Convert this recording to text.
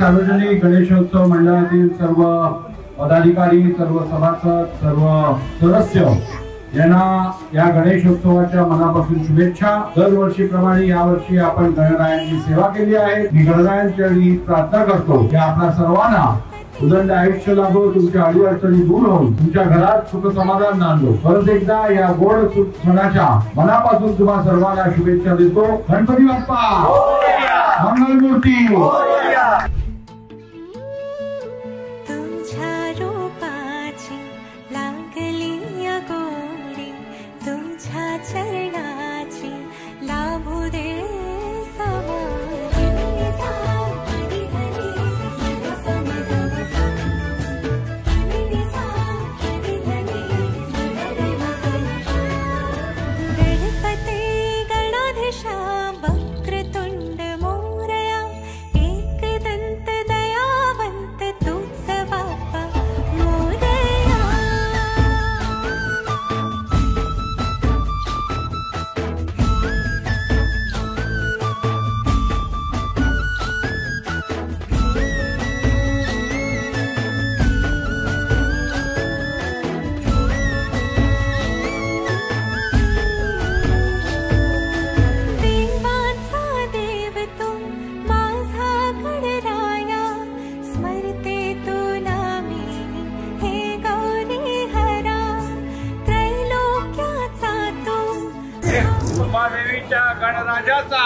सार्वजनिक गणेशोत्सव मंडळातील सर्व पदाधिकारी, सर्व सभासद, सर्व सदस्य यांना या गणेशोत्सवाच्या मनापासून शुभेच्छा। दरवर्षीप्रमाणे यावर्षी आपण गणरायांची सेवा केली आहे। मी गणरायांची प्रार्थना करतो की आपल्या सर्वांना उदंड आयुष्य लाभो, तुमच्या अडीअडचणी दूर होऊन तुमच्या घरात सुख समाधान नांदो। परत एकदा या गोड सणाच्या मनापासून तुम्हा सर्वांना शुभेच्छा देतो। गणपती बाप्पा मंगलमूर्ती। चरणाची लाभू दे गणपती गणाधीशा वक्रतुंड मोरया एकदंत दयावंत तूच बाप्पा मोरया। उमादेवीच्या गणराजाचा